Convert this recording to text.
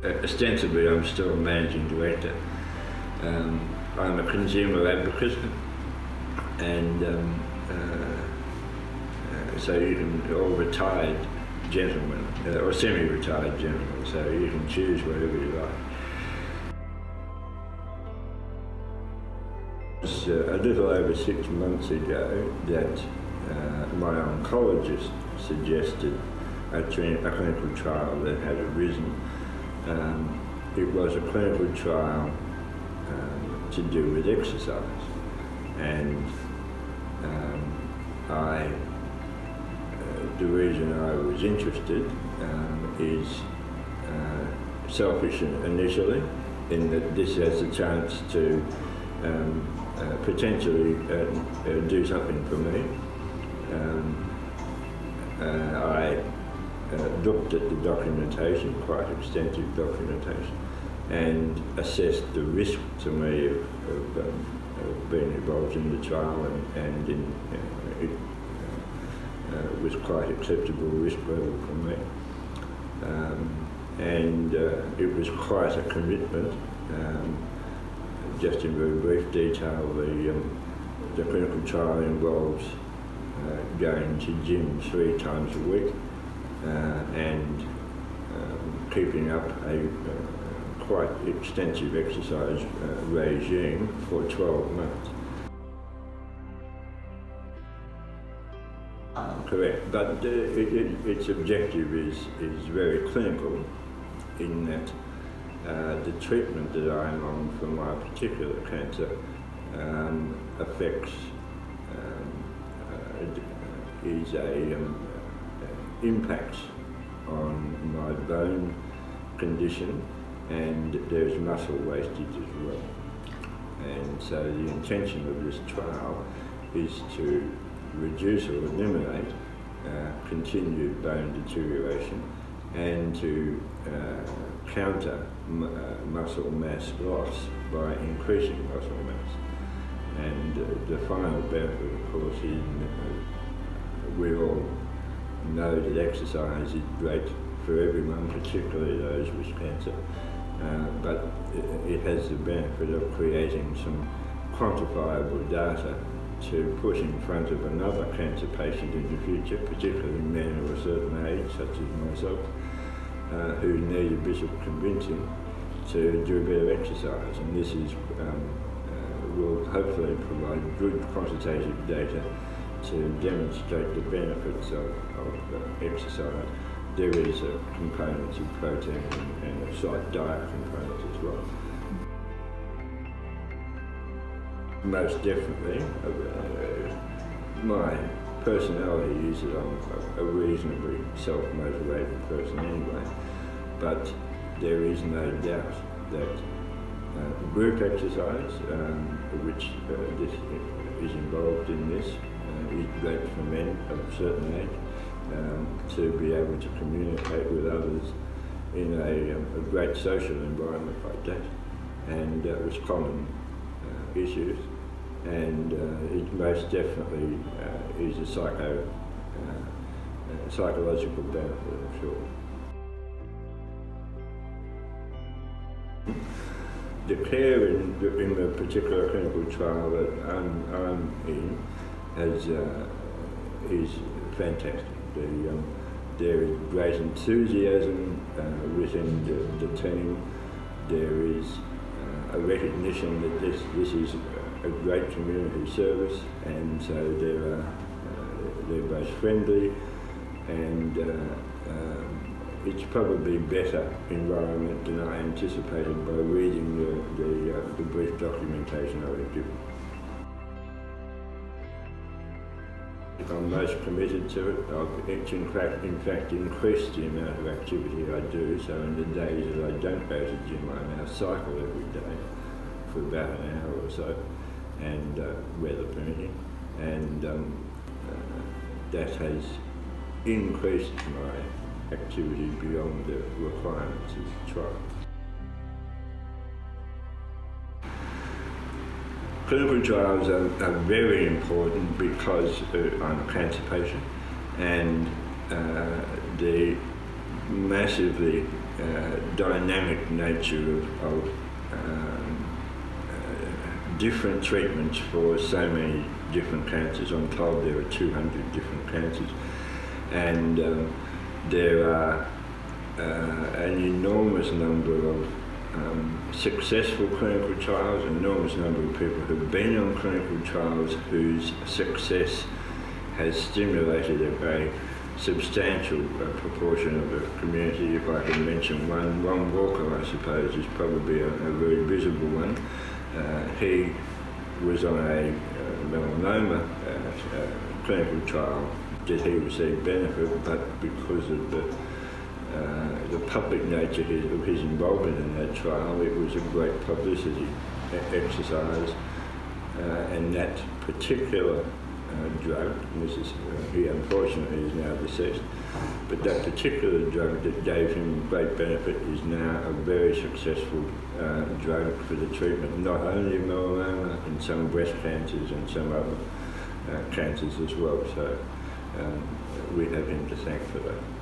Ostensibly, I'm still a managing director. I'm a consumer advocate, and so you can, or retired gentlemen, or semi-retired gentlemen, so you can choose whatever you like. It was a little over 6 months ago that my oncologist suggested a clinical trial that had arisen. It was a clinical trial to do with exercise, and the reason I was interested is selfish initially, in that this has a chance to potentially do something for me. I looked at the documentation, quite extensive documentation, and assessed the risk to me of being involved in the trial, and it was quite acceptable risk level for me. And it was quite a commitment. Just in very brief detail, the clinical trial involves going to gym 3 times a week and keeping up a quite extensive exercise regime for 12 months. Correct, but its objective is very clinical, in that the treatment that I'm on for my particular cancer affects impacts on my bone condition, and there's muscle wastage as well. And so the intention of this trial is to reduce or eliminate continued bone deterioration, and to counter muscle mass loss by increasing muscle mass. And the final benefit, of course, is we all know that exercise is great for everyone, particularly those with cancer, but it has the benefit of creating some quantifiable data to put in front of another cancer patient in the future, particularly men of a certain age, such as myself, who need a bit of convincing to do a bit of exercise. And this is will hopefully provide good quantitative data to demonstrate the benefits of exercise. There is a component of protein and a slight diet component as well. Most definitely. My personality is that I'm a reasonably self-motivated person anyway, but there is no doubt that group exercise, which this is involved in this, is great for men of a certain age to be able to communicate with others in a great social environment like that, and with common issues. And it most definitely is a psychological benefit, I'm sure. The care in the particular clinical trial that I'm in is fantastic. There is great enthusiasm within the team. There is a recognition that this is a great community service, and so they're both friendly, and it's probably better environment than I anticipated by reading the brief documentation I was given. I'm most committed to it. I've in fact increased the amount of activity I do, so in the days that I don't go to the gym, I now cycle every day for about an hour or so, and weather permitting, and that has increased my activity beyond the requirements of the trial. Clinical trials are very important because I'm a cancer patient, and they massively dynamic nature of different treatments for so many different cancers. I'm told there are 200 different cancers, and there are an enormous number of successful clinical trials, an enormous number of people who've been on clinical trials whose success has stimulated a very substantial proportion of the community. If I can mention one, Ron Walker, I suppose, is probably a very visible one. He was on a melanoma clinical trial. Did he receive benefit? But because of the public nature of his involvement in that trial, it was a great publicity exercise, and that particular drug, he unfortunately is now deceased, but that particular drug that gave him great benefit is now a very successful drug for the treatment not only of melanoma and some breast cancers and some other cancers as well. So we have him to thank for that.